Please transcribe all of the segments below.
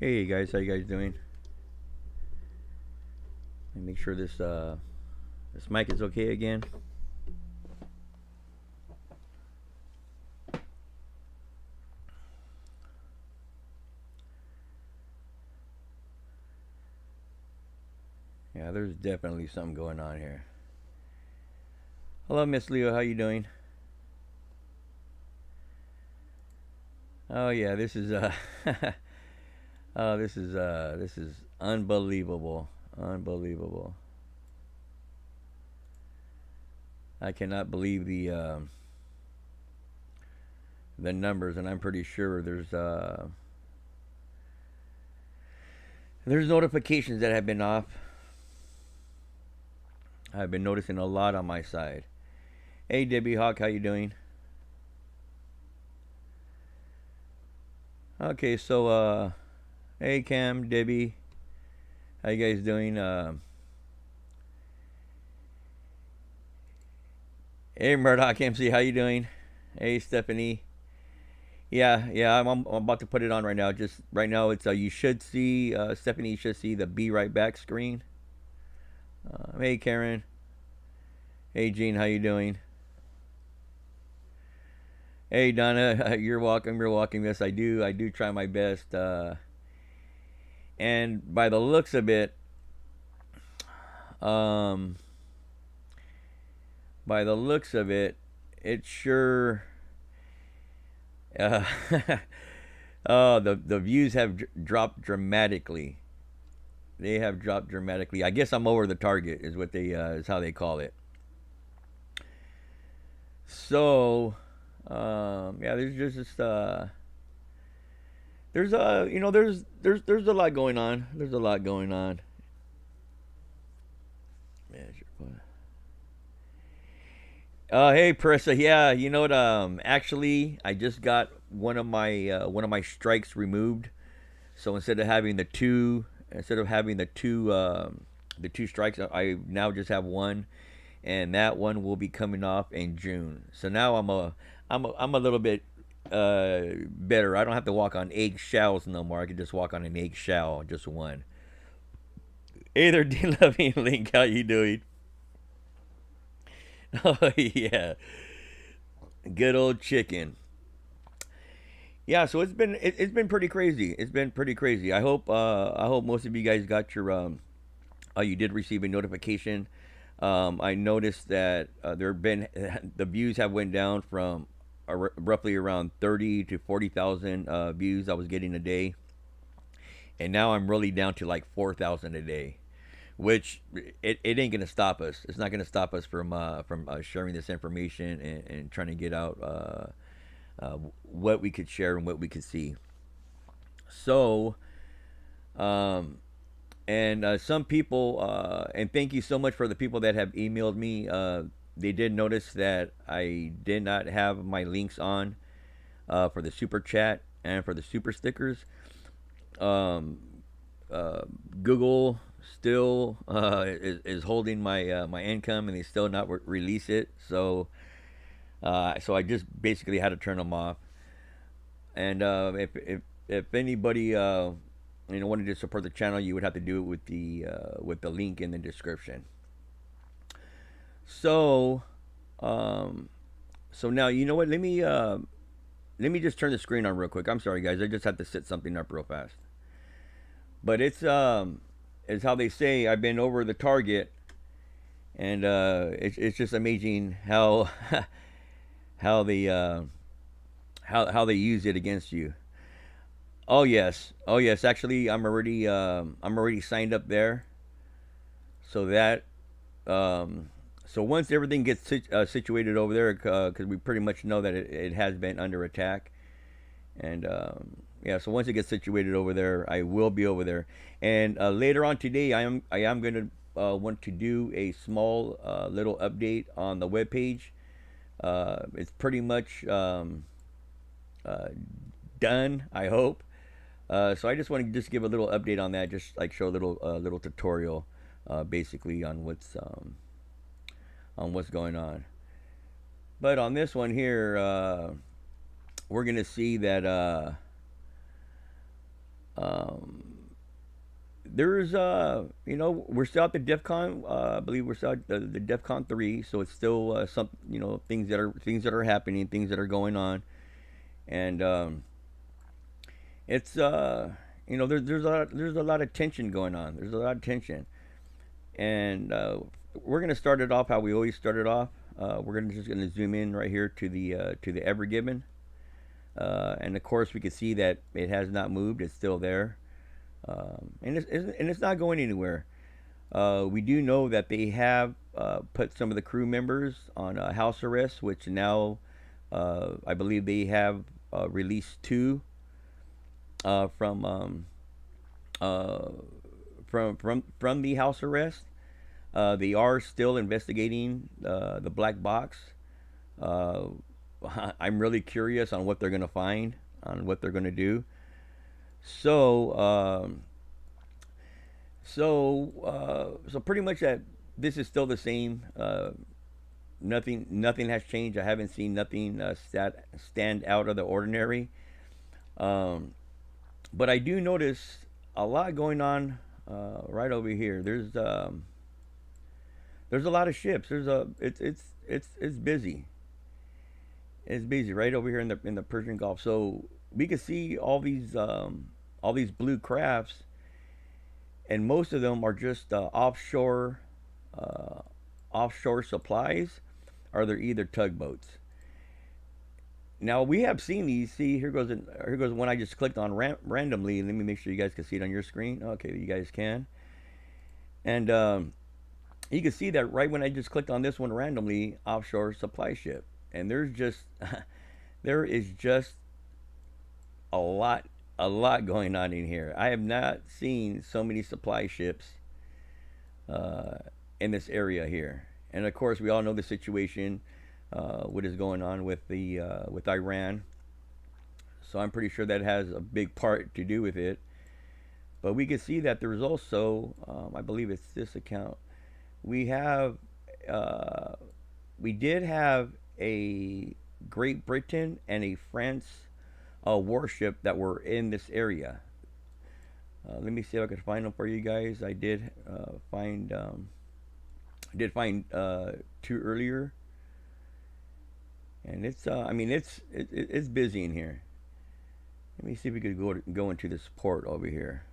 Hey guys, how you guys doing? Let me make sure this mic is okay again. Yeah, there's definitely something going on here. Hello, Miss Leo, how you doing? Oh yeah, this is oh this is unbelievable, unbelievable. I cannot believe the numbers, and I'm pretty sure there's notifications that have been off. I've been noticing a lot on my side. Hey Debbie Hawk, how you doing? Okay, so hey Cam, Debbie, how you guys doing? Hey Murdoch MC, how you doing? Hey Stephanie. Yeah, I'm about to put it on right now. Just right now, it's you should see Stephanie. You should see the "Be Right Back" screen. Hey Karen. Hey Jean, how you doing? Hey Donna, you're welcome. You're welcome. Yes, I do try my best. And by the looks of it, um, by the looks of it, it sure. Uh, oh, the views have dropped dramatically. They have dropped dramatically. I guess I'm over the target, is what they is how they call it. So, yeah, there's just there's there's a lot going on. There's a lot going on. Hey Parissa, yeah, you know what? Actually, I just got one of my strikes removed. So instead of having the two strikes, I now just have one, and that one will be coming off in June. So now I'm a little bit better. I don't have to walk on eggshells no more. I can just walk on an eggshell, just one. Hey there, D Loving Link. How you doing? Oh yeah, good old chicken. Yeah, so it's been pretty crazy. It's been pretty crazy. I hope most of you guys got your you did receive a notification. I noticed that there have been the views have went down from roughly around 30 to 40,000 views I was getting a day, and now I'm really down to like 4,000 a day, which it ain't gonna stop us. It's not gonna stop us from sharing this information and trying to get out what we could share and what we could see. So, um, and some people, and thank you so much for the people that have emailed me. They did notice that I did not have my links on for the super chat and for the super stickers. Um, Google still is holding my income, and they still not release it. So I just basically had to turn them off. And if anybody wanted to support the channel, you would have to do it with the link in the description. So um, so now you know what? Let me just turn the screen on real quick. I'm sorry guys, I just had to set something up real fast. But it's how they say I've been over the target, and it's just amazing how how they how they use it against you. Oh yes, oh yes. Actually, I'm already signed up there. So that um, so once everything gets situated over there, because we pretty much know that it has been under attack, and yeah. So once it gets situated over there, I will be over there. And later on today, I am going to want to do a small little update on the web page. It's pretty much uh, done, I hope. So I just want to just give a little update on that, just like show a little tutorial, basically on what's going on. But on this one here, we're gonna see that Um, there's we're still at the DEFCON. I believe we're still at the DEFCON 3, so it's still some things that are happening, things that are going on, and it's there's a lot of tension going on. There's a lot of tension, and we're gonna start it off how we always started off. We're just gonna zoom in right here to the Ever Given, and of course we can see that it has not moved. It's still there, and it's not going anywhere. We do know that they have put some of the crew members on house arrest, which now I believe they have released two from uh, from the house arrest. They are still investigating the black box. Uh, I'm really curious on what they're gonna find, on what they're gonna do. So, so pretty much that this is still the same. Nothing has changed. I haven't seen nothing stand out of the ordinary. Um, but I do notice a lot going on right over here. There's a lot of ships. It's busy. It's busy right over here in the Persian Gulf. So we can see all these blue crafts, and most of them are just uh, offshore supplies, or they're either tugboats. Now we have seen these. See, here goes one I just clicked on randomly. Let me make sure you guys can see it on your screen. Okay, you guys can, and you can see that right when I just clicked on this one randomly, offshore supply ship, and there is just a lot going on in here. I have not seen so many supply ships uh, in this area here, and of course we all know the situation, what is going on with Iran. So I'm pretty sure that has a big part to do with it. But we can see that there's also, I believe it's this account. We have, uh, we did have a Great Britain and a France warship that were in this area. Let me see if I can find them for you guys. I did find two earlier, and it's busy in here. Let me see if we could go into this port over here.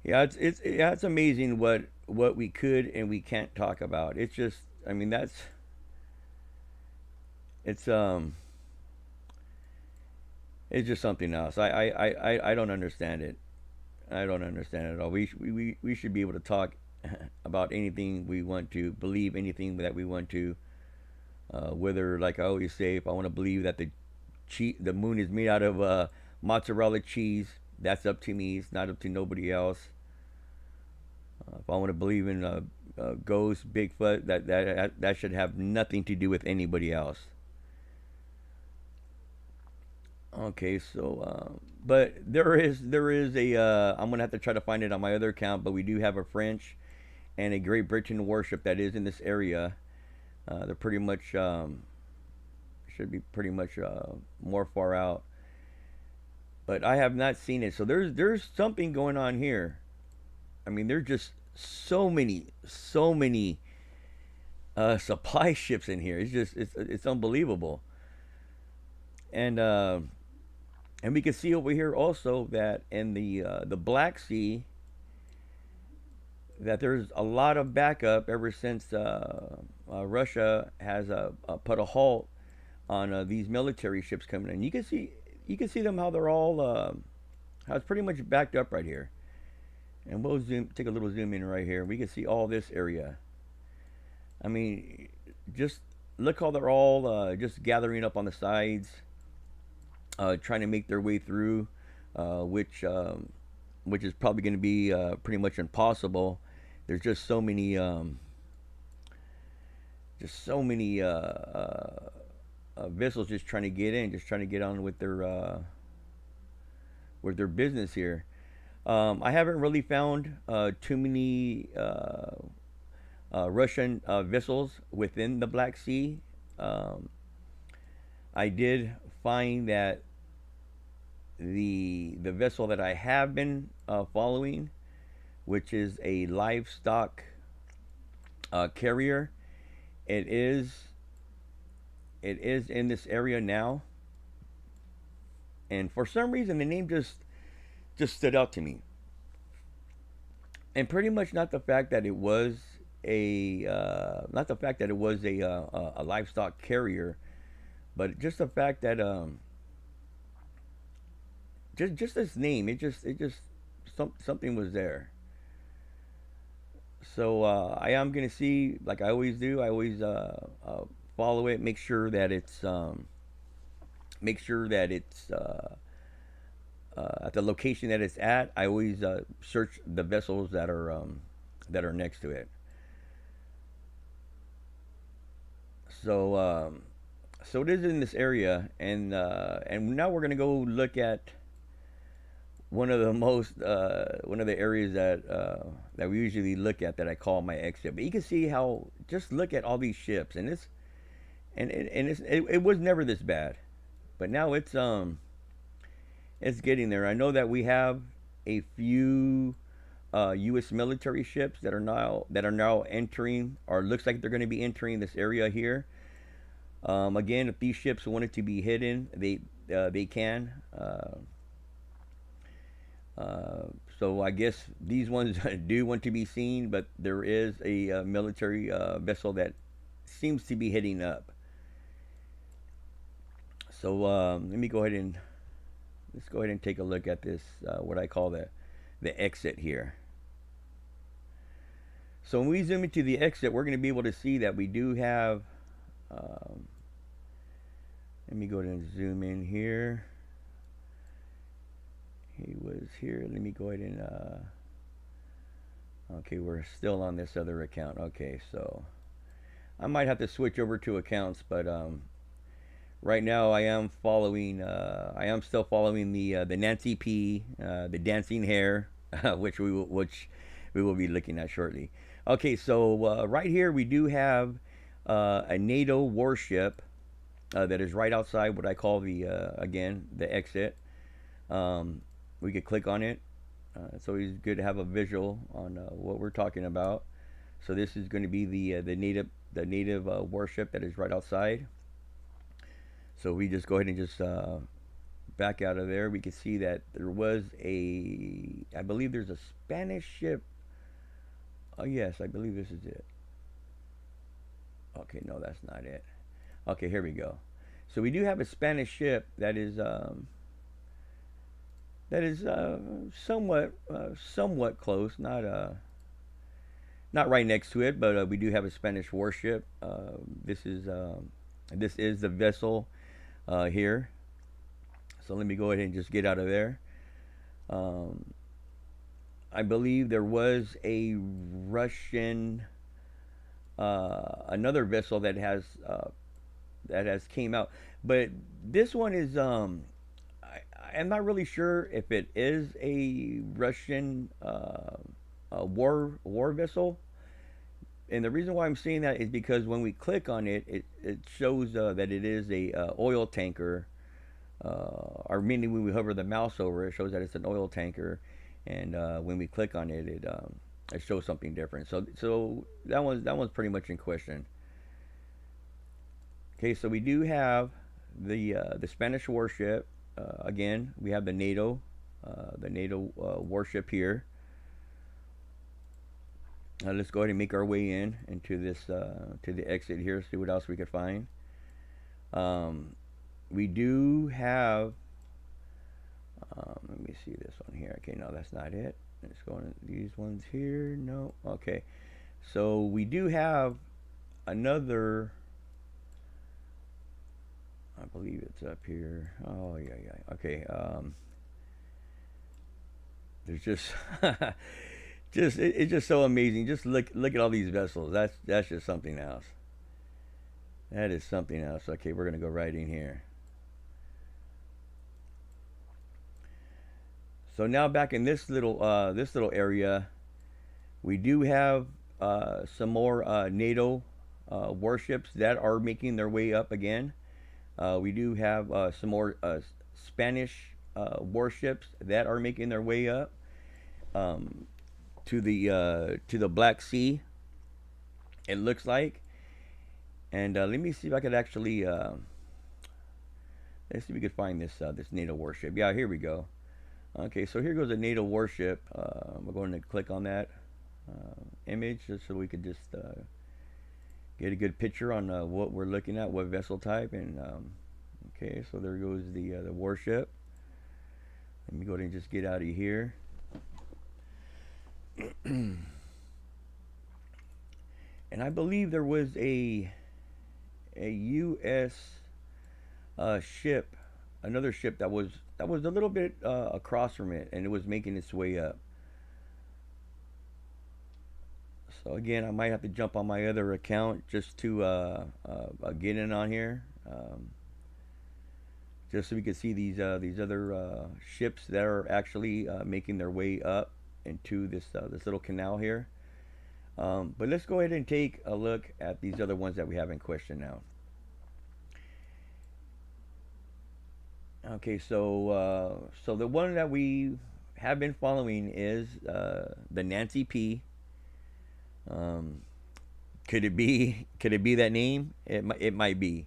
Yeah, it's amazing what we could and we can't talk about. It's just, that's it's it's just something else. I don't understand it. I don't understand it at all. We should be able to talk about anything we want to, believe anything that we want to. Whether, like I always say, if I want to believe that the moon is made out of mozzarella cheese, that's up to me. It's not up to nobody else. If I want to believe in ghosts, Bigfoot, that should have nothing to do with anybody else. Okay, so but there is a I'm gonna have to try to find it on my other account, but we do have a French and a Great Britain warship that is in this area. They're pretty much should be pretty much more far out, but I have not seen it. So there's something going on here. There's just so many supply ships in here. It's unbelievable, and we can see over here also that in the Black Sea, that there's a lot of backup ever since Russia has put a halt on these military ships coming in. You can see them how they're all how it's pretty much backed up right here. And we'll take a little zoom in right here. We can see all this area. I mean, just look how they're all just gathering up on the sides, trying to make their way through, which is probably going to be pretty much impossible. There's just so many vessels just trying to get in, just trying to get on with their business here. I haven't really found too many Russian vessels within the Black Sea. Um, I did find that the vessel that I have been following, which is a livestock carrier. It is it is in this area now, and for some reason the name just stood out to me, and pretty much not the fact that it was a not the fact that it was a livestock carrier, but just the fact that just this name, it just something was there. So I am gonna see, like I always do. I always follow it, make sure that it's at the location that it's at. I always search the vessels that are next to it. So so it is in this area, and now we're gonna go look at one of the areas that we usually look at, that I call my exit. But you can see how, just look at all these ships, and it was never this bad, but now it's getting there. I know that we have a few U.S. military ships that are now entering, or looks like they're going to be entering this area here. Again, if these ships wanted to be hidden, they can. So I guess these ones do want to be seen, but there is a military vessel that seems to be heading up. So let me go ahead and let's go ahead and take a look at this, what I call the exit here. So when we zoom into the exit, we're going to be able to see that we do have. Um, Let me go ahead and zoom in here. He was here. Let me go ahead and. Okay, we're still on this other account. Okay, so I might have to switch over to accounts, but right now I am following. I am still following the Nancy P, the dancing hare, which we will be looking at shortly. Okay, so right here we do have a NATO warship that is right outside what I call the again the exit. We could click on it. It's always good to have a visual on what we're talking about. So this is going to be the native warship that is right outside. So we just go ahead and just back out of there. We can see that there was I believe there's a Spanish ship. Oh yes, I believe this is it. Okay, no, that's not it. Okay, here we go. So we do have a Spanish ship that is somewhat close, not right next to it, but we do have a Spanish warship. This is the vessel here. So let me go ahead and just get out of there. Um, I believe there was a Russian another vessel that has came out, but this one is I'm not really sure if it is a Russian war vessel. And the reason why I'm saying that is because when we click on it, it shows that it is a oil tanker. Or meaning when we hover the mouse over it, shows that it's an oil tanker, and when we click on it, it shows something different. So that one's pretty much in question. Okay, so we do have the Spanish warship. Again, we have the NATO warship here. Let's go ahead and make our way into this to the exit here. See what else we could find. We do have. Let me see this one here. Okay, no, that's not it. Let's go on these ones here. No, okay. So we do have another. I believe it's up here. Oh yeah, yeah. Okay. There's just it's just so amazing. Just look at all these vessels. That's just something else. That is something else. Okay, we're gonna go right in here. So now back in this little area, we do have some more NATO warships that are making their way up again. We do have some more Spanish warships that are making their way up um, to the Black Sea. It looks like, and let me see if I could actually let's see if we could find this NATO warship. Yeah, here we go. Okay, so here goes a NATO warship. We're going to click on that image just so we could just get a good picture on what we're looking at, what vessel type, and okay, so there goes the warship. Let me go ahead and just get out of here. And I believe there was a U.S. Ship, another ship that was a little bit across from it, and it was making its way up. So again, I might have to jump on my other account just to get in on here, just so we can see these other ships that are actually making their way up into this little canal here. But let's go ahead and take a look at these other ones that we have in question now. Okay, so the one that we have been following is the Nancy P. Um, could it be that name? It might be.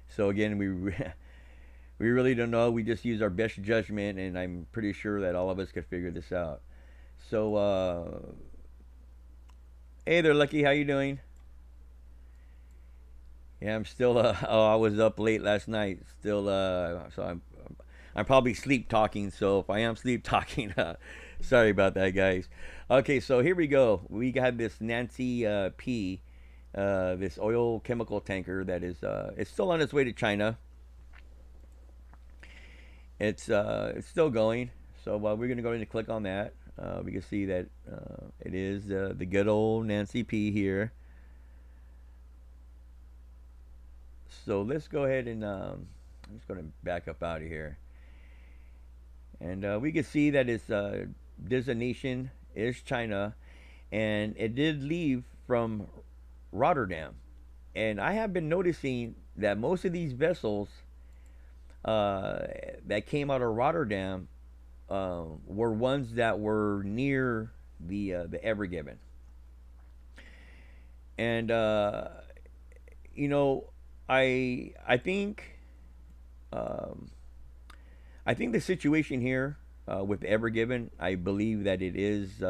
So again, we really don't know. We just use our best judgment, and I'm pretty sure that all of us could figure this out. So hey there, Lucky. How you doing? Yeah, I'm still. Oh, I was up late last night. Still. So I'm probably sleep talking. So if I am sleep talking, sorry about that, guys. Okay, so here we go. We got this Nancy P. This oil chemical tanker that is it's still on its way to China. It's still going. So we're gonna go ahead and click on that. We can see that it is the good old Nancy P here. So let's go ahead and I'm just going to back up out of here. And we can see that its designation is China, and it did leave from Rotterdam. And I have been noticing that most of these vessels that came out of Rotterdam were ones that were near the Ever Given. And you know, I think um, I think the situation here with Ever Given, I believe that it is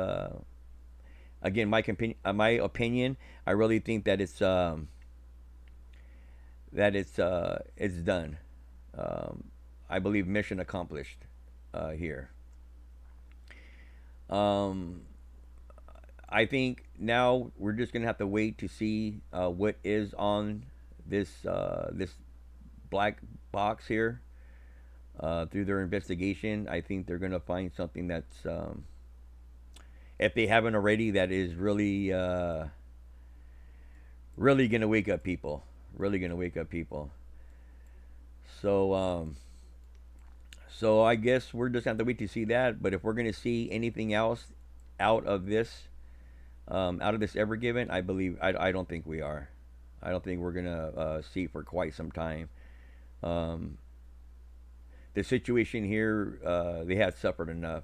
again my opinion. I really think that it's done. I believe mission accomplished here. Um, I think now we're just gonna have to wait to see what is on this black box here through their investigation. I think they're gonna find something that's if they haven't already, that is really gonna wake up people. Really gonna wake up people. So so I guess we're just gonna have to wait to see that. But if we're gonna see anything else out of this out of this Ever Given, I believe I don't think we are. I don't think we're gonna see for quite some time. Um, the situation here, they had suffered enough,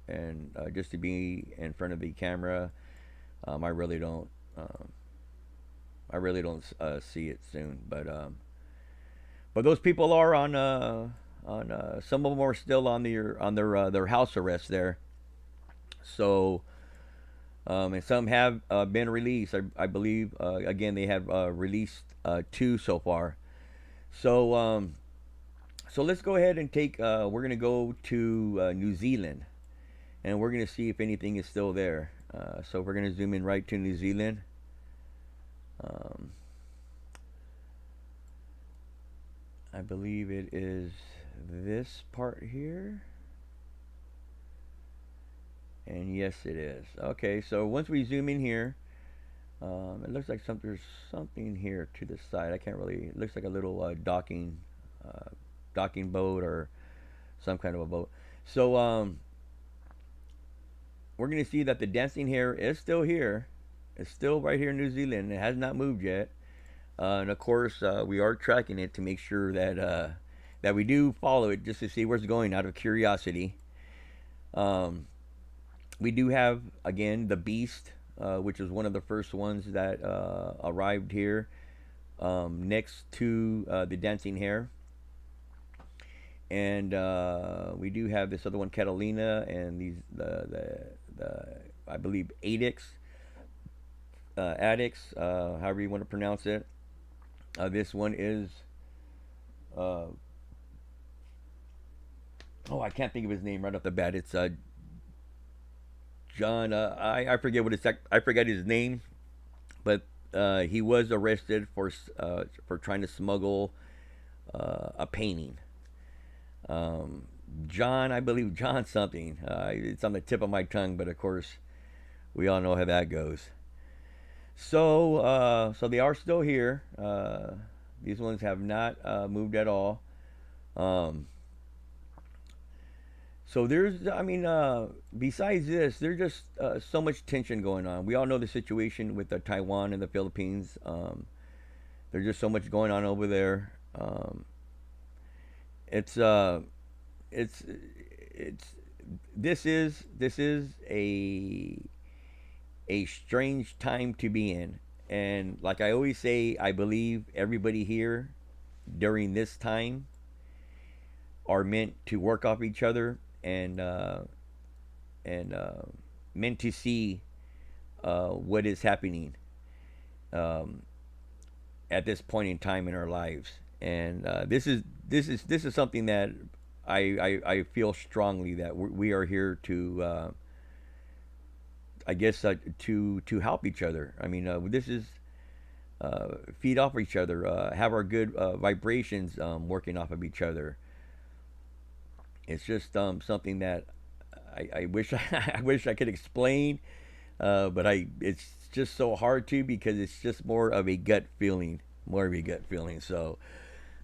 and just to be in front of the camera, um, I really don't. Um, I really don't see it soon. But those people are on some of them are still on their house arrest there. So and some have been released. I believe again they have released two so far. So so let's go ahead and take. We're gonna go to New Zealand, and we're gonna see if anything is still there. So we're gonna zoom in right to New Zealand. Um, I believe it is this part here. And yes, it is. Okay, so once we zoom in here, it looks like there's something here to the side. I can't really. It looks like a little uh, docking boat or some kind of a boat. So we're gonna see that the dancing hare is still here. It's still right here in New Zealand. It has not moved yet. And of course, we are tracking it to make sure that that we do follow it just to see where it's going out of curiosity. Um, we do have again the Beast, which is one of the first ones that arrived here, next to the Dancing Hare, and we do have this other one, Catalina, and these the I believe addicts, however you want to pronounce it. This one is uh, oh, I can't think of his name right off the bat. It's John. I forget what I forget his name, but he was arrested for trying to smuggle a painting. Um, John, I believe John something. It's on the tip of my tongue, but of course we all know how that goes. So they are still here. These ones have not moved at all. Um, So there's, I mean, besides this, there's just so much tension going on. We all know the situation with Taiwan and the Philippines. There's just so much going on over there. It's, uh, it's, it's, this is a strange time to be in. And like I always say, I believe everybody here during this time are meant to work off each other and meant to see what is happening um, at this point in time in our lives. And this is something that I feel strongly that we are here to I guess to help each other. I mean, this is feed off each other, have our good vibrations working off of each other. It's just something that I wish I wish I could explain, but it's just so hard to because it's just more of a gut feeling, more of a gut feeling. So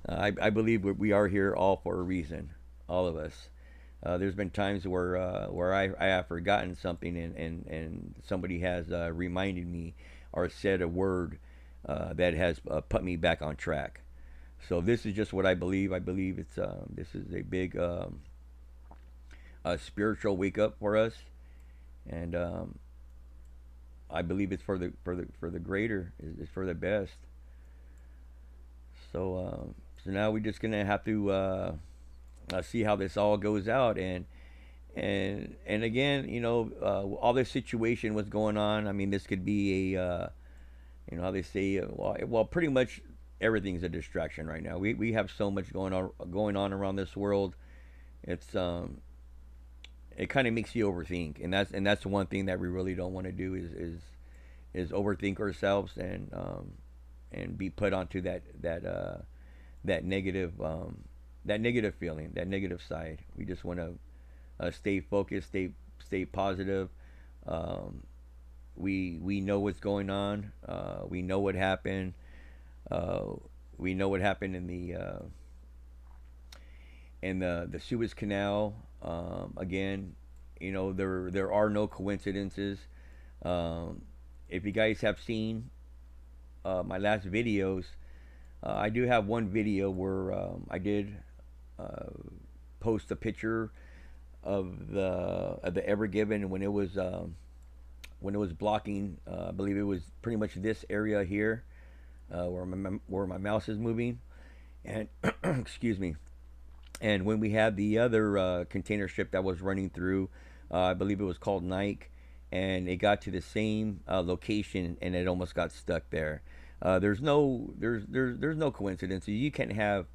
I believe we are here all for a reason, all of us. There's been times where I have forgotten something and somebody has reminded me or said a word that has put me back on track. So this is just what I believe. I believe this is a big spiritual wake up for us, and I believe it's for the greater. It's for the best. So now we're just gonna have to see how this all goes out, and again, all this situation was going on. I mean, this could be a how they say, well, pretty much everything's a distraction right now. We have so much going on around this world. It's it kind of makes you overthink, and that's one thing that we really don't want to do is overthink ourselves and be put onto that negative feeling, that negative side. We just want to stay focused, stay positive. Um, we know what's going on. We know what happened. Uh, we know what happened in the Suez Canal. Again, there are no coincidences. Um, if you guys have seen my last videos, I do have one video where I did uh, post a picture of the Ever Given when it was blocking. I believe it was pretty much this area here where my mouse is moving, and excuse me. And when we had the other container ship that was running through, I believe it was called Nike, and it got to the same location, and it almost got stuck there. There's no coincidence. You can't have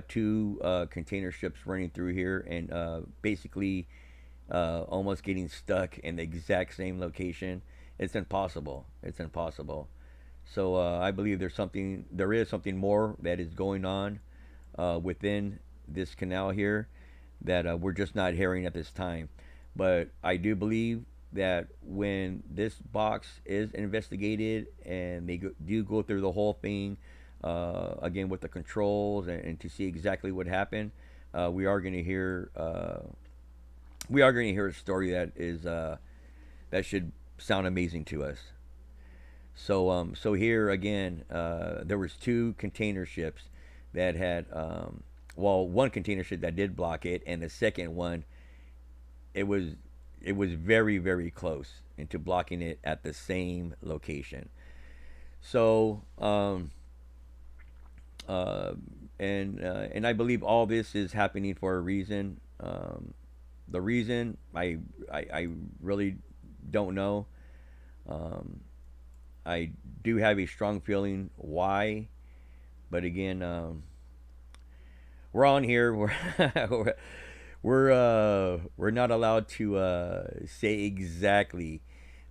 two container ships running through here and basically almost getting stuck in the exact same location. It's impossible. It's impossible. So I believe there is something more that is going on within this canal here that we're just not hearing at this time. But I do believe that when this box is investigated and they do go through the whole thing again with the controls and to see exactly what happened, we are going to hear a story that should sound amazing to us. So here again, there was two container ships that had well, one container ship that did block it, and the second one, it was it was very very close into blocking it at the same location. So uh, and I believe all this is happening for a reason. The reason I really don't know. Um, I do have a strong feeling why, but again, we're on here. We're not allowed to say exactly,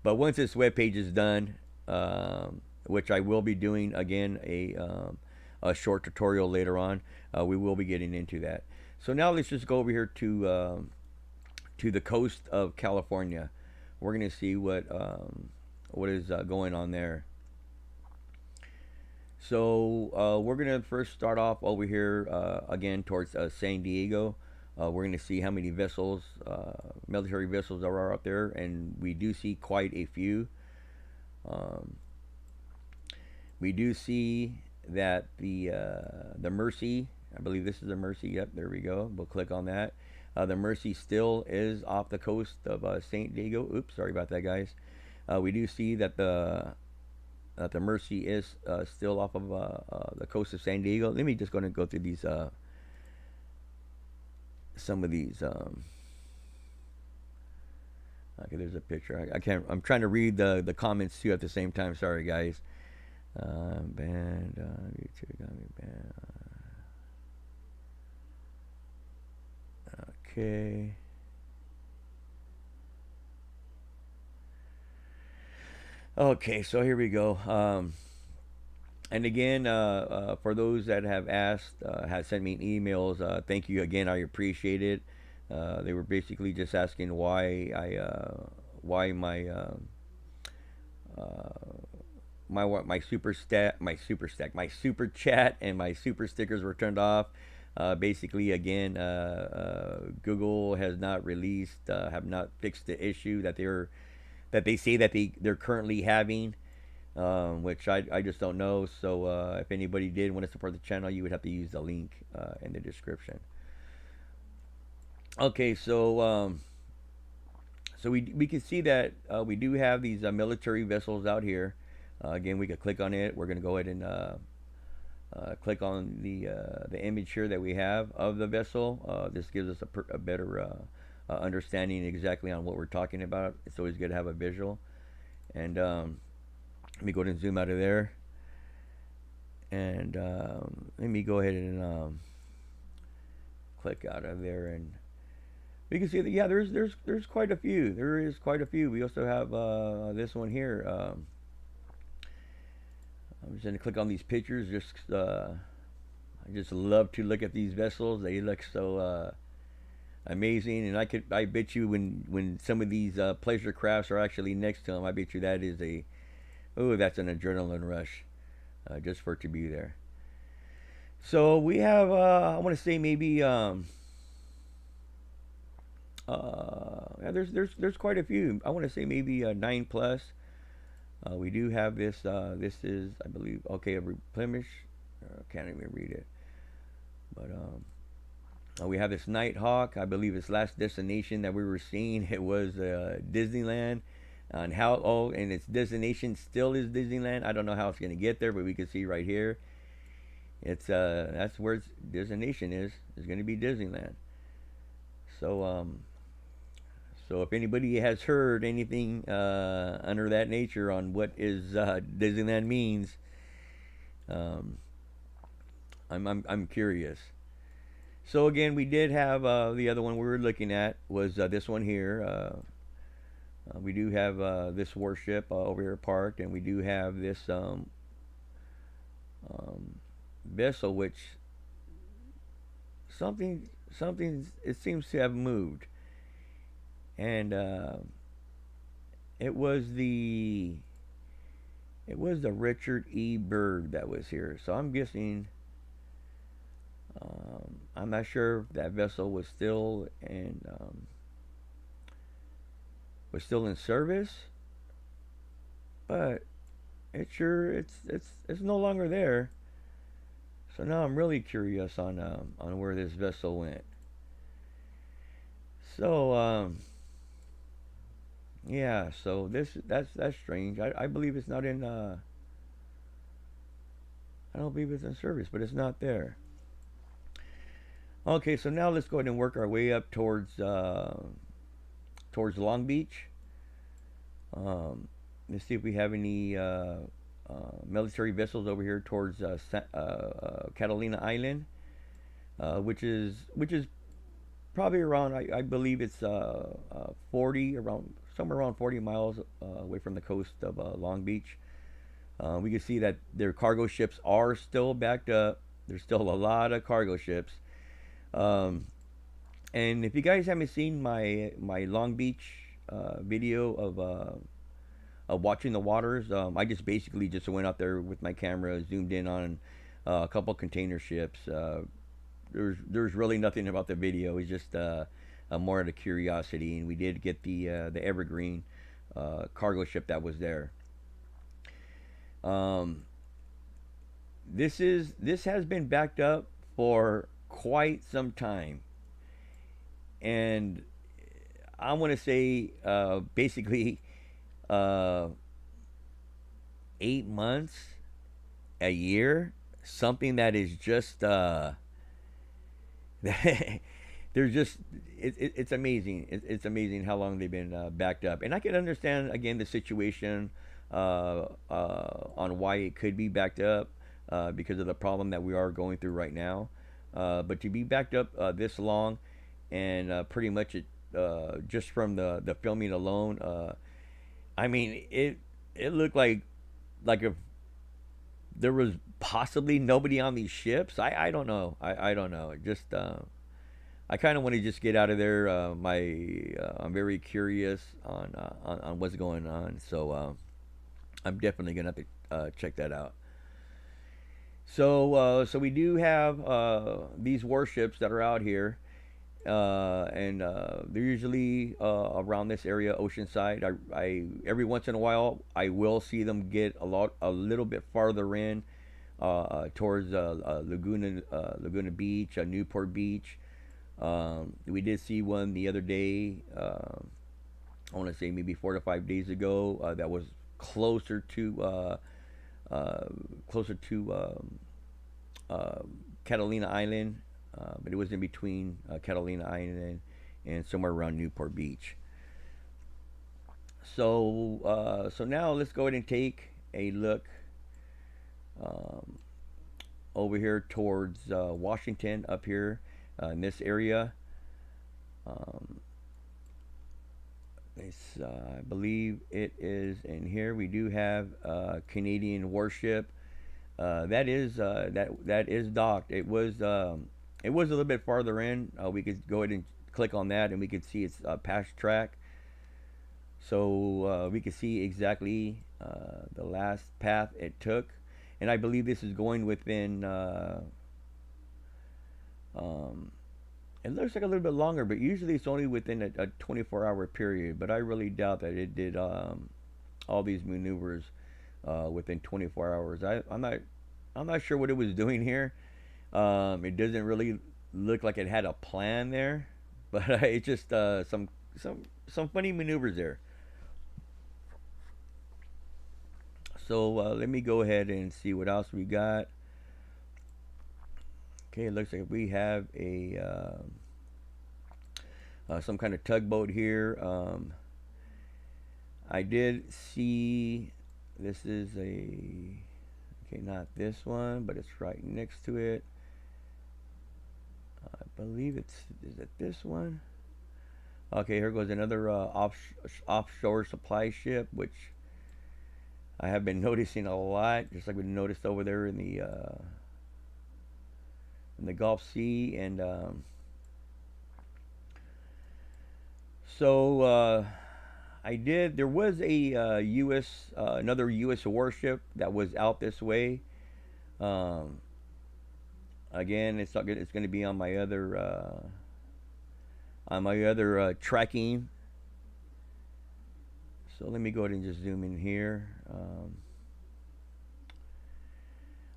but once this webpage is done, which I will be doing again a short tutorial later on, we will be getting into that. So now let's just go over here to the coast of California. We're gonna see what is going on there. So we're gonna first start off over here again towards San Diego. We're gonna see how many vessels, military vessels, there are out there, and we do see quite a few. Um, we do see that the Mercy, I believe this is the Mercy. Yep, there we go. We'll click on that. The Mercy still is off the coast of San Diego. Oops, sorry about that, guys. We do see that the Mercy is still off of the coast of San Diego. Let me just go and go through these some of these. Okay, there's a picture. I can't. I'm trying to read the comments too at the same time. Sorry, guys. Banned. YouTube got me banned. Okay. Okay, so here we go. And again, for those that have asked, have sent me emails, thank you again. I appreciate it. They were basically just asking why uh, my super stat, my super chat, and my super stickers were turned off. Basically, again, Google has not released, have not fixed the issue that they say that they're currently having, which I just don't know. So if anybody did want to support the channel, you would have to use the link in the description. Okay, so we can see that we do have these military vessels out here. Again, we could click on it. We're going to go ahead and click on the image here that we have of the vessel. This gives us a better understanding exactly on what we're talking about. It's always good to have a visual. And let me go ahead and zoom out of there. And let me go ahead and click out of there, and we can see that yeah, there's quite a few. There is quite a few. We also have this one here. I'm just gonna click on these pictures. I just love to look at these vessels. They look so amazing, and I bet you when some of these pleasure crafts are actually next to them, I bet you that is that's an adrenaline rush, just for it to be there. So we have I want to say maybe yeah, there's quite a few. I want to say maybe 9 plus. We do have this. This is, I believe, okay, a replenish. Can't even read it. But we have this Nighthawk. I believe its last destination that we were seeing, it was Disneyland. And and its destination still is Disneyland. I don't know how it's gonna get there, but we can see right here. It's that's where its destination is. It's gonna be Disneyland. So so if anybody has heard anything under that nature on what is Disneyland means, um, I'm curious. So again, we did have the other one we were looking at was this one here. We do have this warship over here parked, and we do have this um, vessel, which something it seems to have moved, and it was the Richard E. Berg that was here. So I'm guessing. I'm not sure if that vessel was still in service, but it's no longer there. So now I'm really curious on where this vessel went. So yeah, so that's strange. I believe it's not in. I don't believe it's in service, but it's not there. Okay, so now let's go ahead and work our way up towards Long Beach. Let's see if we have any military vessels over here towards Catalina Island, which is probably around. I believe it's 40 around somewhere around 40 miles away from the coast of Long Beach. We can see that their cargo ships are still backed up. There's still a lot of cargo ships. Um, and if you guys haven't seen my Long Beach video of watching the waters, I just basically just went out there with my camera, zoomed in on a couple container ships. There's really nothing about the video. It's just more out of curiosity, and we did get the Evergreen cargo ship that was there. Um, this has been backed up for quite some time, and I want to say basically uh, 8 months, a year, something that is just they're just it's amazing. It's amazing how long they've been backed up, and I can understand again the situation on why it could be backed up because of the problem that we are going through right now. But to be backed up this long, and pretty much it just from the filming alone, I mean it looked like if there was possibly nobody on these ships. I don't know. I don't know. It just I kind of want to just get out of there. I'm very curious on what's going on. So I'm definitely gonna have to check that out. So we do have these warships that are out here, and they're usually around this area, Oceanside. I every once in a while I will see them get a little bit farther in towards Laguna Beach, Newport Beach. We did see one the other day. I want to say maybe 4 to 5 days ago. That was closer to uh, closer to uh, Catalina Island, but it was in between Catalina Island and somewhere around Newport Beach. So now let's go ahead and take a look um, over here towards Washington, up here in this area. Um, I believe it is in here. We do have a Canadian warship. That is docked. It was a little bit farther in. We could go ahead and click on that, and we could see its past track. So we could see exactly the last path it took, and I believe this is going within. Um, it looks like a little bit longer, but usually it's only within a 24-hour period. But I really doubt that it did all these maneuvers within 24 hours. I'm not sure what it was doing here. It doesn't really look like it had a plan there, but it's just some funny maneuvers there. So let me go ahead and see what else we got. Okay, it looks like we have a some kind of tugboat here. I did see this is a okay, not this one, but it's right next to it. I believe it's is it this one? Okay, here goes another offshore supply ship, which I have been noticing a lot, just like we noticed over there in the Gulf Sea, and so I did. There was a U.S. Another U.S. warship that was out this way. Um, Again, it's not good. It's going to be on my other tracking. So let me go ahead and just zoom in here.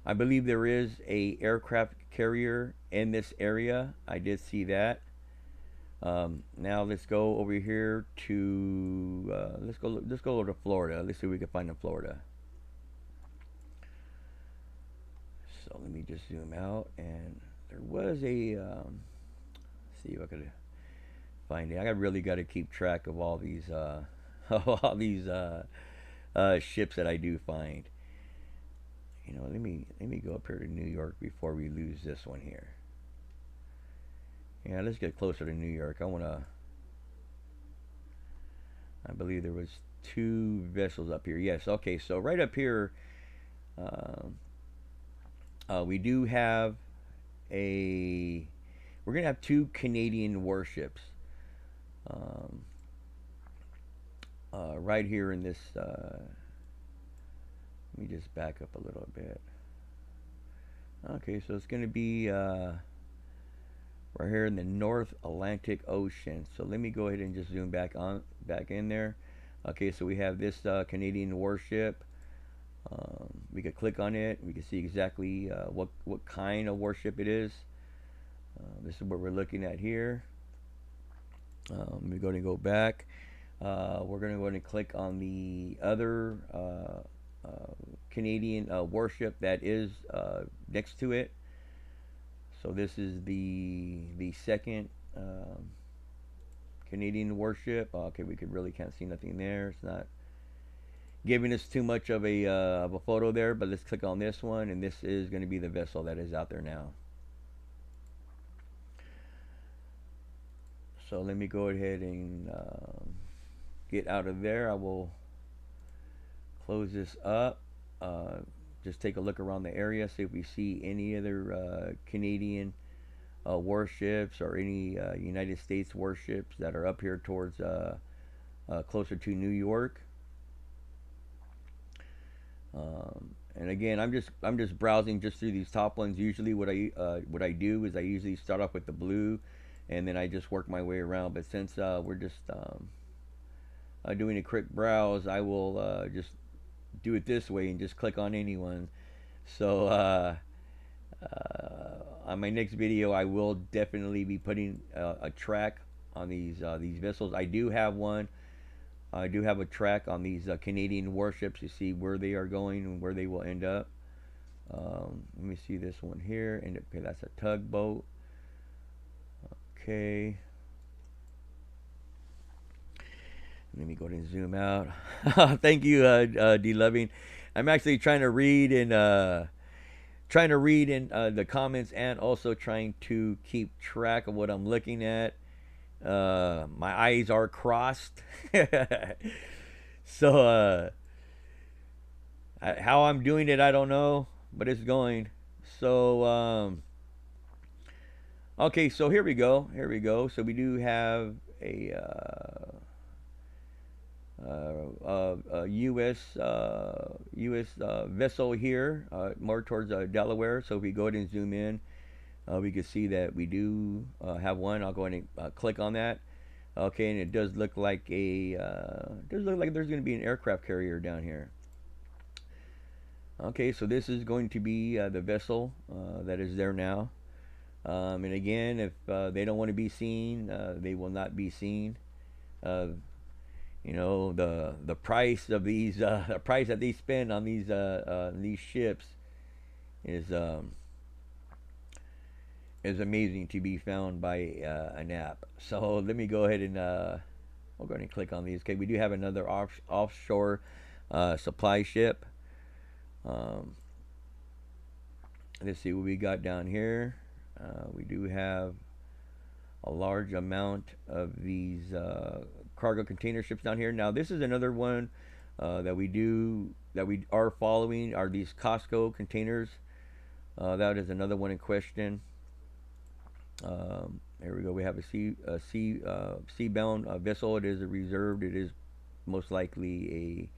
I believe there is a aircraft carrier in this area. I did see that. Now let's go over here to let's go over to Florida. Let's see what we can find in Florida. So let me just zoom out, and there was a see if I could find it. I really got to keep track of all these all these ships that I do find. You know, let me go up here to New York before we lose this one here. Yeah, let's get closer to New York. I believe there was two vessels up here. Yes, okay. So right up here, uh, we do have a. We're gonna have two Canadian warships. Um, right here in this. Let me just back up a little bit. Okay, so it's gonna be right here in the North Atlantic Ocean. So let me go ahead and just zoom back in there. Okay, so we have this Canadian warship. We could click on it. We can see exactly what kind of warship it is. This is what we're looking at here. We're going to go back. We're going to go ahead and click on the other Canadian warship that is next to it. So this is the second Canadian warship. Okay, we could really can't see nothing there. It's not giving us too much of a photo there, but let's click on this one, and this is going to be the vessel that is out there now. So let me go ahead and get out of there. I will close this up. Just take a look around the area, see if we see any other Canadian warships or any United States warships that are up here towards closer to New York. And again, I'm just browsing just through these top ones. Usually, what I do is I usually start off with the blue, and then I just work my way around. But since we're just doing a quick browse, I will just do it this way and just click on anyone. So on my next video, I will definitely be putting a track on these vessels. I do have one. I do have a track on these Canadian warships to see where they are going and where they will end up. Let me see this one here, and okay, that's a tugboat. Okay. Let me go ahead and zoom out. Thank you, D Loving. I'm actually trying to read in the comments, and also trying to keep track of what I'm looking at. My eyes are crossed. So how I'm doing it, I don't know, but it's going. So okay, so here we go. Here we go. So we do have a U.S. Vessel here, more towards Delaware. So if we go ahead and zoom in, we can see that we do have one. I'll go ahead and click on that. Okay, and it does look like there's going to be an aircraft carrier down here. Okay, so this is going to be the vessel that is there now. And again, if they don't want to be seen, they will not be seen. You know, the price of these the price that they spend on these ships is amazing to be found by an app. So let me go ahead and we'll go ahead and click on these. Okay, we do have another offshore supply ship. Let's see what we got down here. We do have a large amount of these cargo container ships down here. Now this is another one that we are following, are these Costco containers. That is another one in question. Here we go. We have a seabound vessel. It is a reserved. It is most likely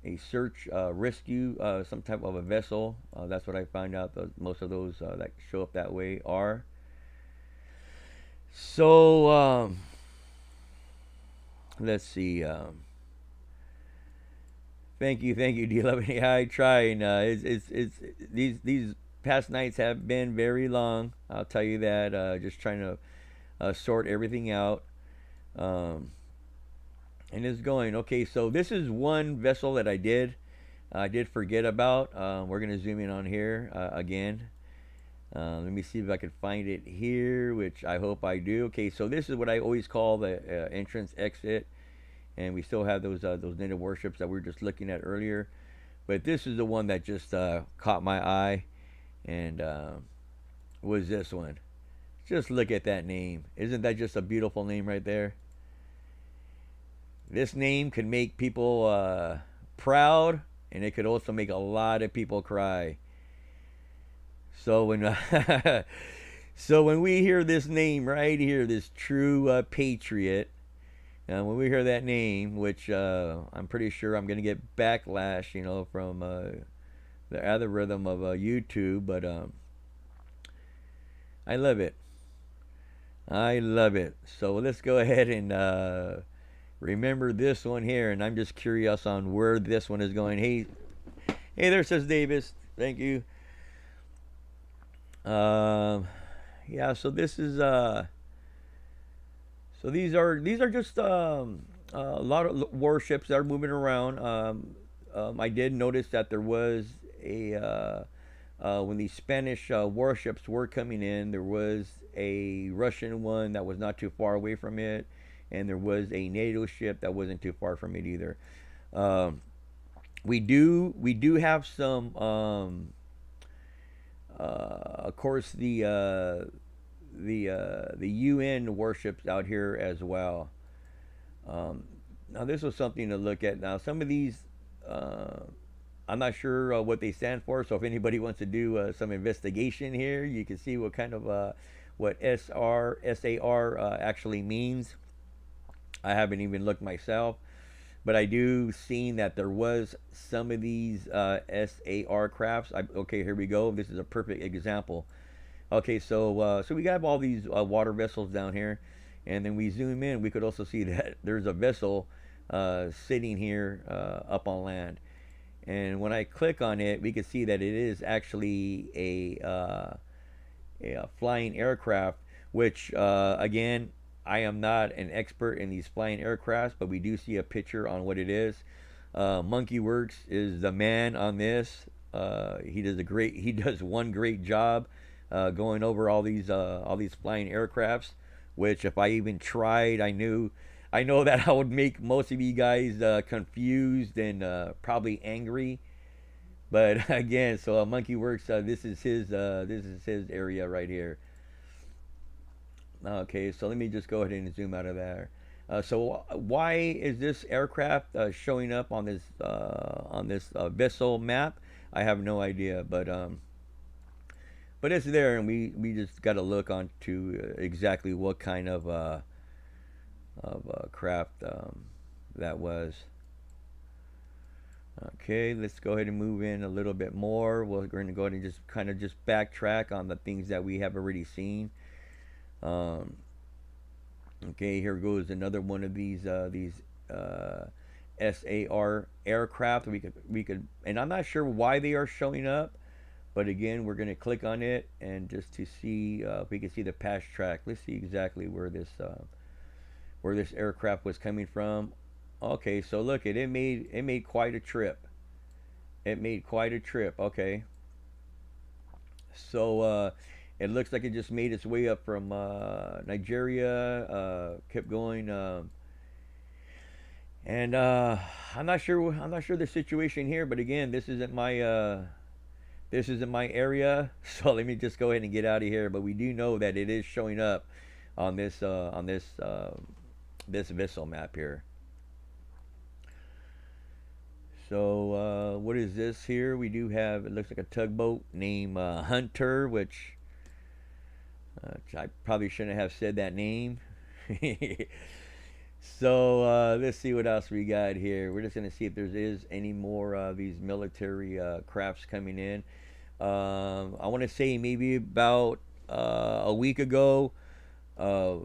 a search rescue, some type of a vessel. That's what I find out. Most of those that show up that way are. So let's see. Thank you, D11. Yeah, I try, and it's these past nights have been very long. I'll tell you that. Just trying to sort everything out. Um, and it's going okay. So this is one vessel that I did forget about. We're gonna zoom in on here again. Let me see if I can find it here, which I hope I do. Okay, so this is what I always call the entrance exit, and we still have those Nato warships that we were just looking at earlier. But this is the one that just caught my eye, and was this one. Just look at that name. Isn't that just a beautiful name right there? This name could make people proud, and it could also make a lot of people cry. So when so when we hear this name right here, this true patriot, when we hear that name, which I'm pretty sure I'm gonna get backlash, from the algorithm of YouTube, but I love it. I love it. So let's go ahead and remember this one here, and I'm just curious on where this one is going. Hey there, says Davis. Thank you. Um, yeah. So this is so these are just a lot of warships that are moving around. I did notice that there was a when these Spanish warships were coming in, there was a Russian one that was not too far away from it, and there was a NATO ship that wasn't too far from it either. Um, we do have some, of course, the UN warships out here as well. Um, Now this was something to look at. Now some of these, uh, I'm not sure what they stand for. So if anybody wants to do some investigation here, you can see what kind of what SAR actually means. I haven't even looked myself, but I do seen that there was some of these SAR crafts. Okay, here we go. This is a perfect example. Okay, so we got all these water vessels down here, and then we zoom in. We could also see that there's a vessel sitting here up on land. And when I click on it, we can see that it is actually a flying aircraft. Which again, I am not an expert in these flying aircrafts, but we do see a picture on what it is. Monkey Works is the man on this. He does one great job going over all these flying aircrafts. Which, if I even tried, I know that I would make most of you guys confused and probably angry. But again, so Monkey Works, this is his area right here. Okay, so let me just go ahead and zoom out of there. So why is this aircraft showing up on this vessel map? I have no idea, but it's there, and we just got to look onto exactly what kind of craft that was. Okay, let's go ahead and move in a little bit more. We're going to go ahead and just kind of just backtrack on the things that we have already seen. Um, okay, here goes another one of these SAR aircraft. We could, and I'm not sure why they are showing up, but again, we're going to click on it and just to see if we can see the past track. Let's see exactly where this aircraft was coming from. Okay, so look, it made quite a trip. It made quite a trip. Okay, so it looks like it just made its way up from Nigeria, kept going, and I'm not sure. I'm not sure the situation here, but again, this isn't my area, so let me just go ahead and get out of here. But we do know that it is showing up on this vessel map here. So what is this here? We do have, it looks like a tugboat named Hunter, which I probably shouldn't have said that name. So let's see what else we got here. We're just gonna see if there is any more of these military crafts coming in. I want to say maybe about a week ago, uh,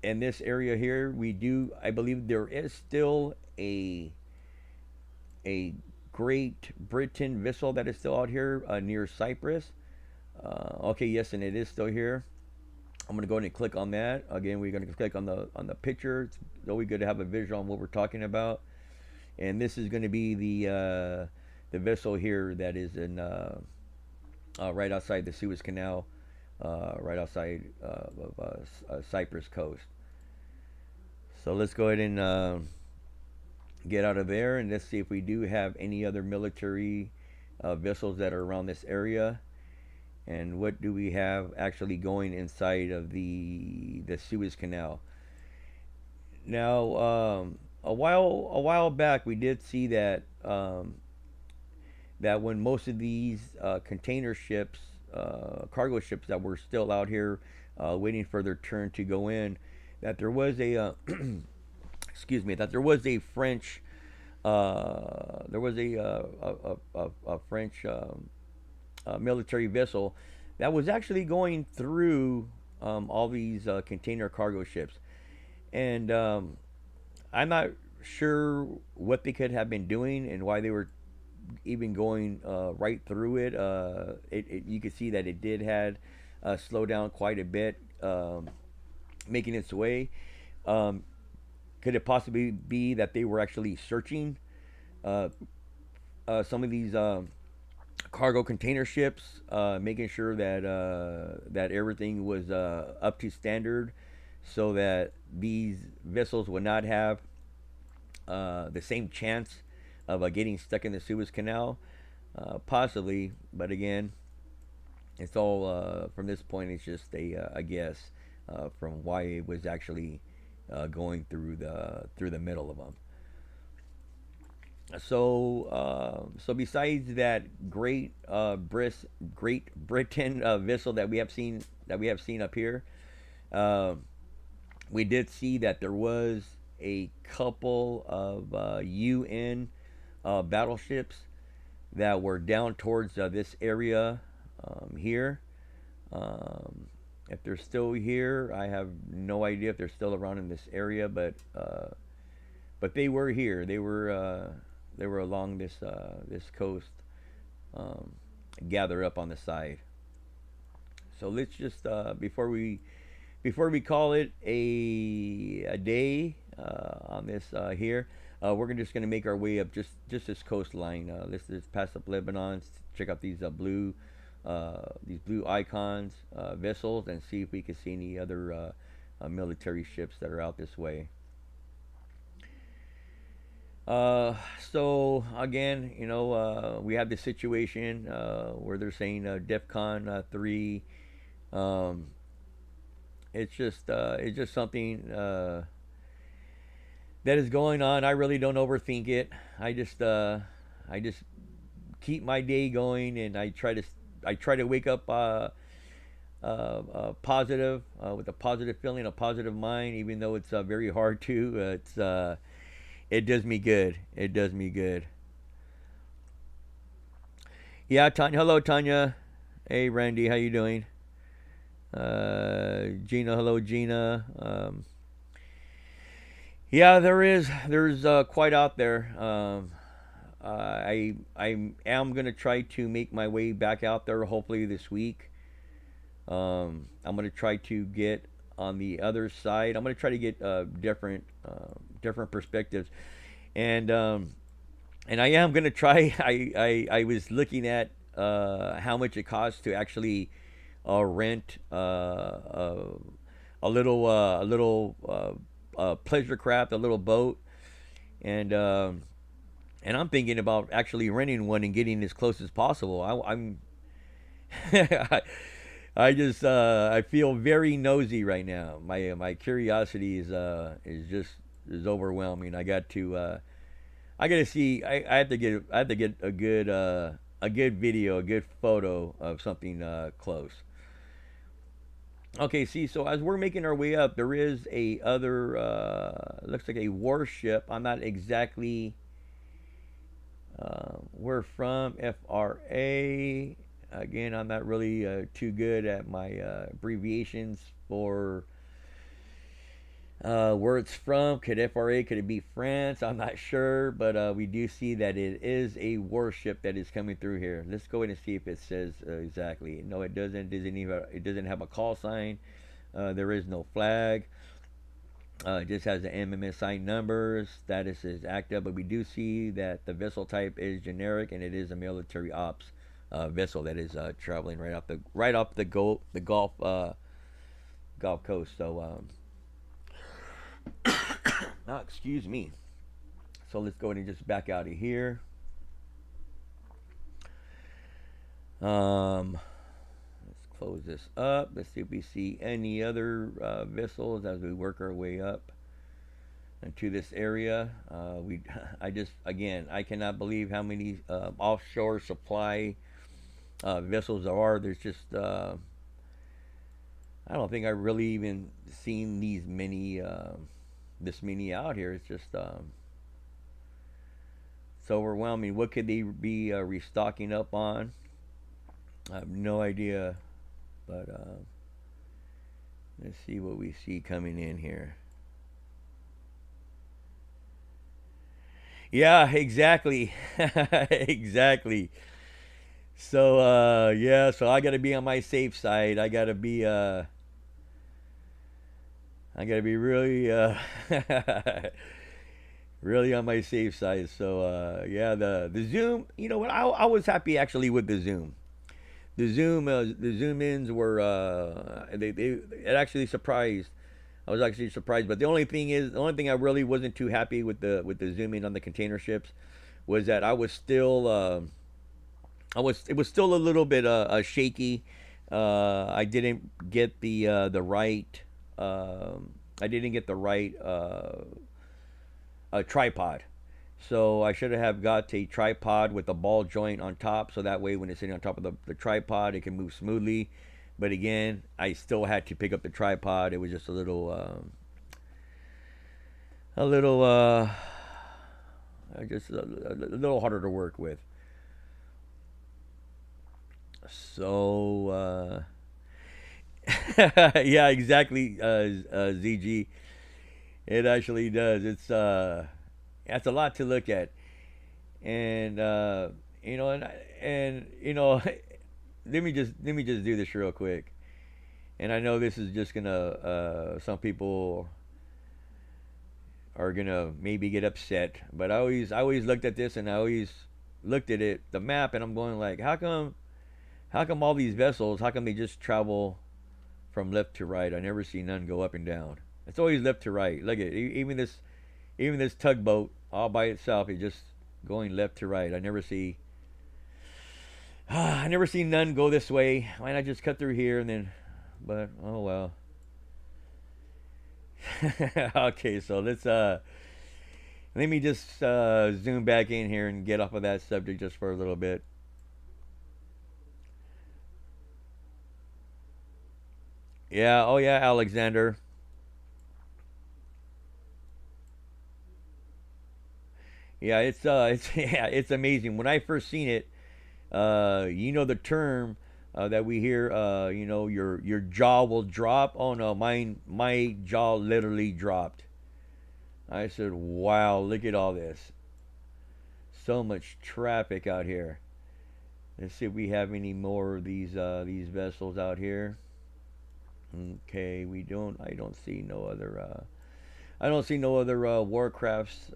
in this area here, we do. I believe there is still a Great Britain vessel that is still out here near Cyprus. Okay, yes, and it is still here. I'm gonna go ahead and click on that. Again, we're gonna click on the picture. It's always good to have a visual on what we're talking about. And this is gonna be the vessel here that is in right outside the Suez Canal, right outside of Cyprus coast. So let's go ahead and get out of there, and let's see if we do have any other military vessels that are around this area, and what do we have actually going inside of the Suez Canal. Now, a while back, we did see that that when most of these container ships, cargo ships that were still out here waiting for their turn to go in, that there was a excuse me, that there was a French, there was a French military vessel that was actually going through all these container cargo ships, and I'm not sure what they could have been doing and why they were even going right through it. You could see that it did had slowed down quite a bit, making its way. Um, could it possibly be that they were actually searching uh, some of these cargo container ships, making sure that that everything was up to standard, so that these vessels would not have the same chance of getting stuck in the Suez Canal? Possibly, but again, it's all from this point. It's just a guess from why it was actually going through the middle of them. So besides that Great Britain vessel that we have seen up here, uh, we did see that there was a couple of UN battleships that were down towards this area here. Um, if they're still here, I have no idea if they're still around in this area, but they were here. They were along this coast, um, gather up on the side. So let's just before we call it a day on this here, we're just gonna make our way up just this coastline. Let's just pass up Lebanon, check out these blue icons vessels, and see if we can see any other military ships that are out this way. So again, we have this situation where they're saying DEFCON 3. Um, it's just something that is going on. I really don't overthink it. I just keep my day going, and I try to wake up positive, with a positive feeling, a positive mind, even though it's very hard to. It does me good. It does me good. Yeah, Tanya. Hello, Tanya. Hey, Randy. How you doing? Gina. Hello, Gina. Yeah, there's quite out there. I am gonna try to make my way back out there. Hopefully this week. I'm gonna try to get on the other side. I'm gonna try to get different perspectives, and I am gonna try. I was looking at how much it costs to actually rent a little pleasure craft, a little boat, and I'm thinking about actually renting one and getting as close as possible. I'm I just I feel very nosy right now. My curiosity is just is overwhelming. I got to see. I have to get a good video, a good photo of something close. Okay, see, so as we're making our way up, there is a other looks like a warship. I'm not exactly where from. FRA. Again, I'm not really too good at my abbreviations Where it's from, could FRA, could it be France? I'm not sure, but we do see that it is a warship that is coming through here. Let's go ahead and see if it says exactly. No, it doesn't. It doesn't have a call sign. There is no flag. It just has the MMSI number. Status is active, but we do see that the vessel type is generic, and it is a military ops vessel that is traveling right off the Gulf Coast. So, excuse me. So let's go ahead and just back out of here. Let's close this up. Let's see if we see any other vessels as we work our way up into this area. I cannot believe how many offshore supply vessels there are. There's just I don't think I've really even seen this many out here. It's just it's overwhelming. What could they be restocking up on? I have no idea, but let's see what we see coming in here. Yeah, exactly. Exactly. So yeah, so I got to be on my safe side. I got to be really really on my safe side. So yeah, the zoom, you know what? I was happy actually with the zoom. The zoom ins were they it actually surprised. I was actually surprised, but the only thing I really wasn't too happy with the zoom in on the container ships was that I was still it was still a little bit shaky. I didn't get the right I didn't get the right tripod. So I should have got a tripod with a ball joint on top, so that way when it's sitting on top of the tripod, it can move smoothly. But again, I still had to pick up the tripod. It was just a little, just a little harder to work with. So, yeah, exactly, ZG. It actually does. It's a lot to look at, and you know, and you know, let me just do this real quick. And I know this is just gonna some people are gonna maybe get upset, but I always looked at this and I always looked at it the map and I'm going like, how come all these vessels? How come they just travel from left to right? I never see none go up and down. It's always left to right. Look at even this tugboat all by itself is just going left to right. I never see none go this way. Why not just cut through here and then? But oh well. Okay, so let me just zoom back in here and get off of that subject just for a little bit. Yeah, oh yeah, Alexander. Yeah, it's yeah, it's amazing. When I first seen it, you know the term that we hear, you know, your jaw will drop. Oh no, my jaw literally dropped. I said, "Wow, look at all this. So much traffic out here." Let's see if we have any more of these vessels out here. Okay, we don't. I don't see no other. I don't see no other warcrafts,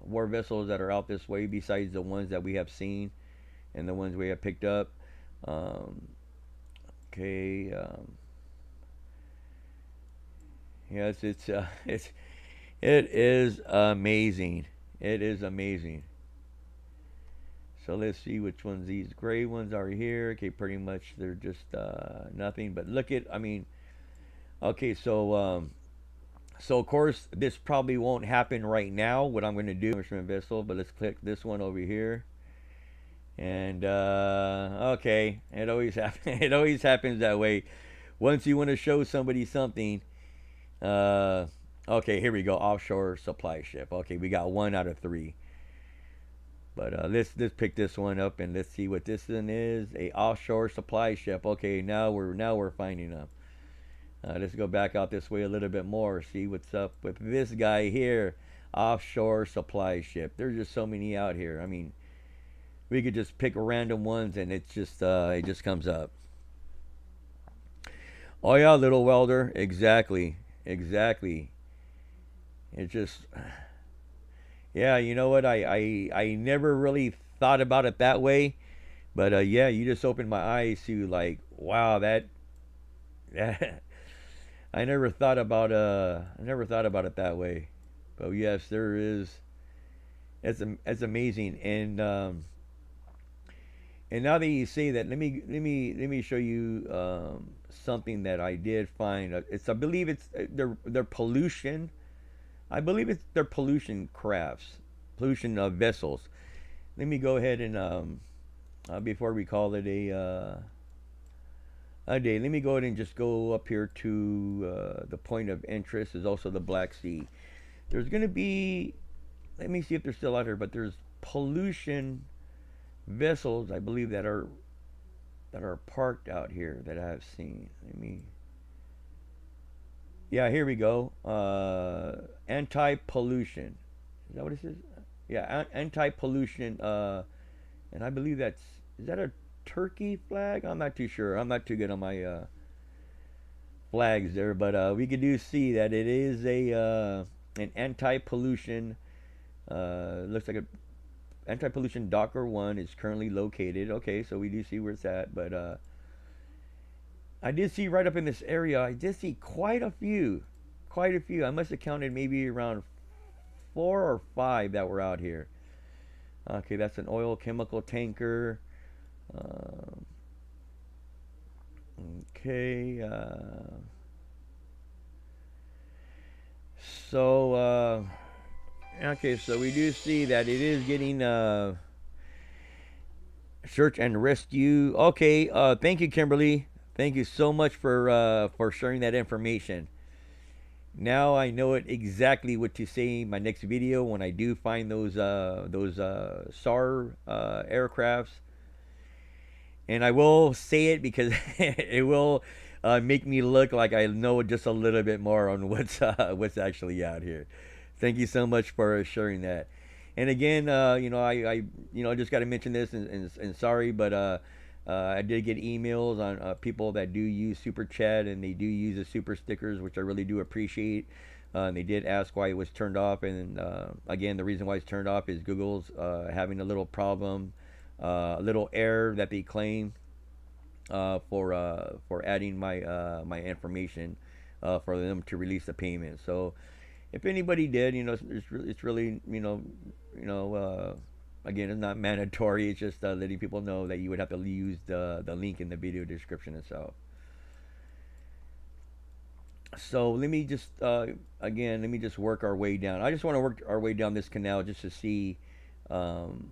war vessels that are out this way besides the ones that we have seen and the ones we have picked up. Um, okay. Yes, it is amazing. It is amazing. So let's see which ones these gray ones are here. Okay, pretty much they're just nothing. But look at, I mean, okay, so of course this probably won't happen right now. What I'm going to do is vessel, but let's click this one over here. And okay, it always happens. It always happens that way. Once you want to show somebody something, uh, okay, here we go. Offshore supply ship. Okay, we got one out of three. But let's pick this one up and let's see what this one is. A offshore supply ship. Okay, now we're finding them. Let's go back out this way a little bit more. See what's up with this guy here. Offshore supply ship. There's just so many out here. I mean, we could just pick random ones and it just comes up. Oh yeah, little welder. Exactly. Exactly. It just yeah, you know what? I never really thought about it that way, but yeah, you just opened my eyes to like, wow, that I never thought about it that way. But yes, there is. It's amazing, and now that you say that, let me show you something that I did find. It's I believe it's their pollution. I believe it's their pollution crafts, pollution vessels. Let me go ahead and before we call it a day, let me go ahead and just go up here to the point of interest is also the Black Sea. There's going to be, let me see if they're still out here, but there's pollution vessels, I believe, that are parked out here that I've seen. Let me, yeah, here we go. Anti-pollution. Is that what it says? Yeah, anti-pollution. And I believe that's, is that a Turkey flag? I'm not too sure. I'm not too good on my flags there, but we could do see that it is a an anti-pollution. Looks like a anti-pollution Docker one is currently located. Okay, so we do see where it's at, but I did see right up in this area. I did see quite a few. I must have counted maybe around four or five that were out here. Okay, that's an oil chemical tanker. Um, okay. So, okay, so we do see that it is getting search and rescue. Okay, thank you, Kimberly. Thank you so much for sharing that information. Now I know it exactly what to say in my next video when I do find those SAR aircrafts, and I will say it because it will make me look like I know just a little bit more on what's actually out here. Thank you so much for sharing that. And again, I just got to mention this, and sorry, but I did get emails on people that do use Super Chat and they do use the super stickers, which I really do appreciate. And they did ask why it was turned off, and again, the reason why it's turned off is Google's having a little problem, a little error that they claim for adding my information for them to release the payment. So if anybody did, it's really again, it's not mandatory. It's just letting people know that you would have to use the link in the video description itself. So let me just again, let me just work our way down. I just want to work our way down this canal just to see um,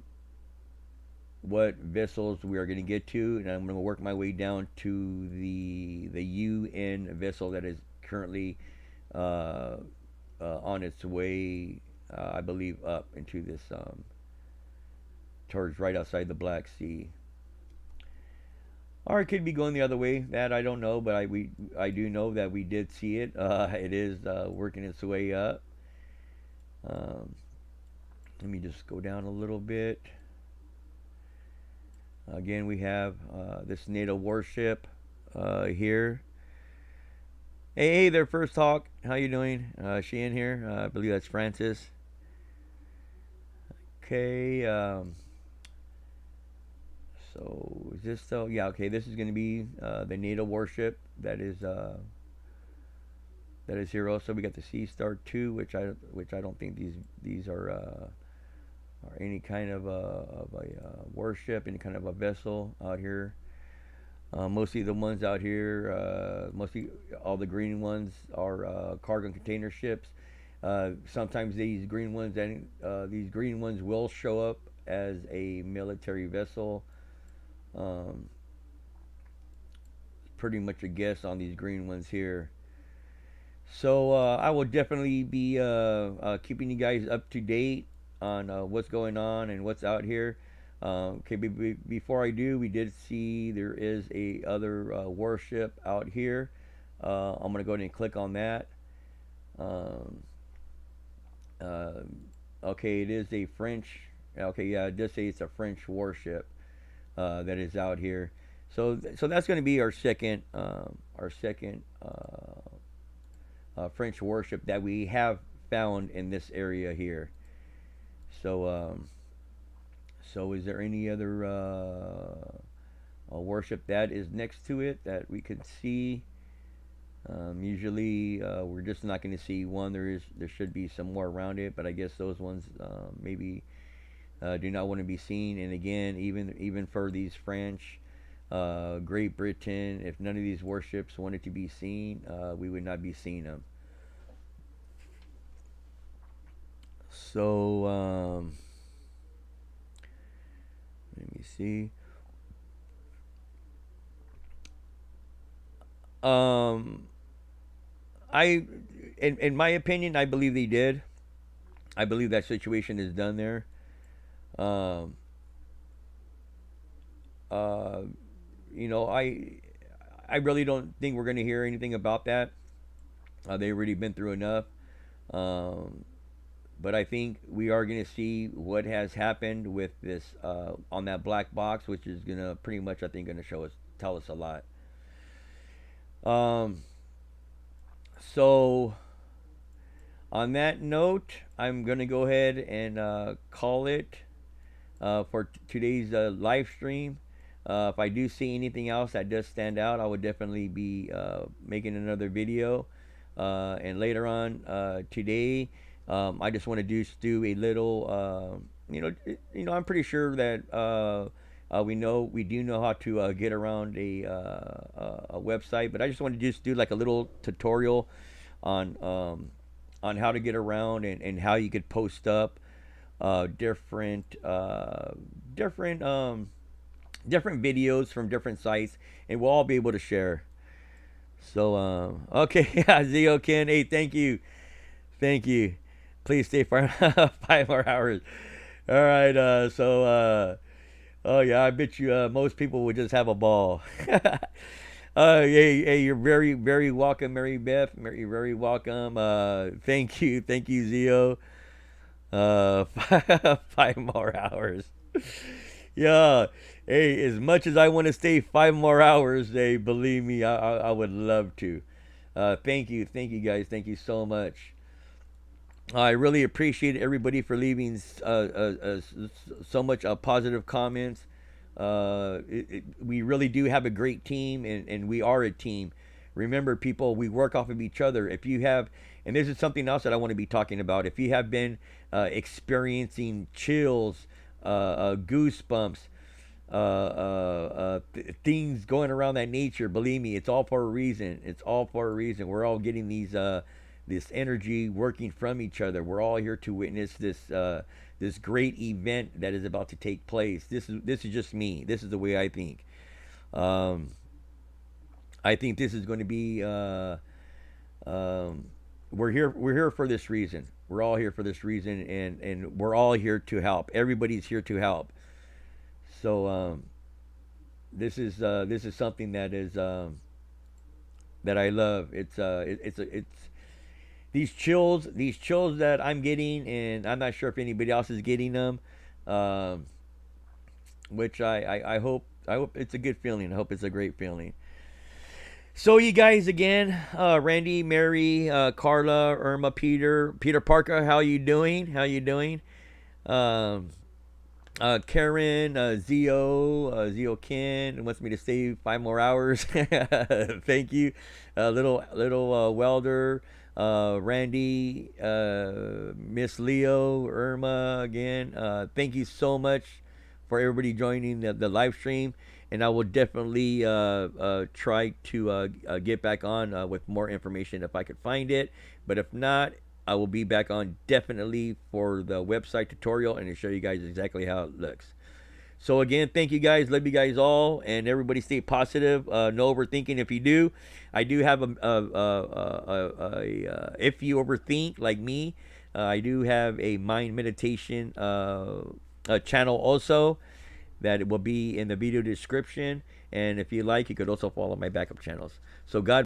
what vessels we are going to get to, and I'm going to work my way down to the UN vessel that is currently uh, on its way, I believe, up into this towards right outside the Black Sea. Or it could be going the other way. That I don't know, but I do know that we did see it. It is working its way up. Um, Let me just go down a little bit. Again, we have this Nato Warship here. Hey there, First Talk. How you doing? She in here? I believe that's Francis. Okay. So is this so? Yeah. Okay. This is going to be the Nato Warship that is here. Also, we got the Sea Star 2, which I don't think these are any kind of a warship, any kind of a vessel out here. Mostly the ones out here, mostly all the green ones are cargo and container ships. Sometimes these green ones will show up as a military vessel. Um, Pretty much a guess on these green ones here. So I will definitely be keeping you guys up to date on what's going on and what's out here. Okay, before I do, we did see there is a other warship out here. I'm gonna go ahead and click on that. Um, uh, okay, it is a French. Okay, yeah, it does say it's a French warship that is out here. So that's going to be our second French warship that we have found in this area here. So so is there any other warship that is next to it that we could see? Usually, we're just not going to see one. There should be some more around it, but I guess those ones maybe do not want to be seen. And again, even for these French, Great Britain, if none of these warships wanted to be seen, we would not be seeing them. So let me see. Um, I, in my opinion, I believe they did. I believe that situation is done there. Um, uh, you know, I really don't think we're going to hear anything about that. They've already been through enough. Um, but I think we are going to see what has happened with this on that black box, which is going to pretty much, I think, going to tell us a lot. Um, so on that note, I'm going to go ahead and call it for today's live stream. If I do see anything else that does stand out, I would definitely be making another video. And later on today, I just want to do a little, I'm pretty sure that we do know how to get around a website, but I just want to just do like a little tutorial on on how to get around and how you could post up different different different videos from different sites, and we'll all be able to share. So okay, yeah, Zio Ken, hey, thank you. Please stay for 5 more hours. All right, oh yeah, I bet you most people would just have a ball. Hey, you're very welcome, Mary Beth. You're very welcome. Thank you, Zio. 5 more hours. Yeah. Hey, as much as I want to stay 5 more hours, hey, believe me, I would love to. Thank you guys, thank you so much. I really appreciate everybody for leaving so much positive comments. We really do have a great team, and we are a team. Remember, people, we work off of each other. If you have, and this is something else that I want to be talking about, if you have been experiencing chills, goosebumps, things going around that nature, believe me, it's all for a reason. It's all for a reason. We're all getting this energy working from each other. We're all here to witness this great event that is about to take place. This is just me. This is the way I think. Um, I think this is going to be. We're here for this reason. We're all here for this reason, and we're all here to help. Everybody's here to help. So this is something that I love. It's these chills that I'm getting, and I'm not sure if anybody else is getting them. Um, which I hope it's a good feeling. I hope it's a great feeling. So you guys again, Randy, Mary, Carla, Irma, Peter Parker, how you doing? How you doing? Um, Karen, Zio Ken wants me to stay 5 more hours. Thank you. Little welder, Randy, Miss Leo, Irma again. Thank you so much for everybody joining the live stream. And I will definitely try to get back on with more information if I could find it. But if not, I will be back on definitely for the website tutorial and to show you guys exactly how it looks. So again, thank you guys. Love you guys all, and everybody stay positive. No overthinking. If you do, I do have if you overthink like me, I do have a mind meditation a channel also that it will be in the video description. And if you like, you could also follow my backup channels. So God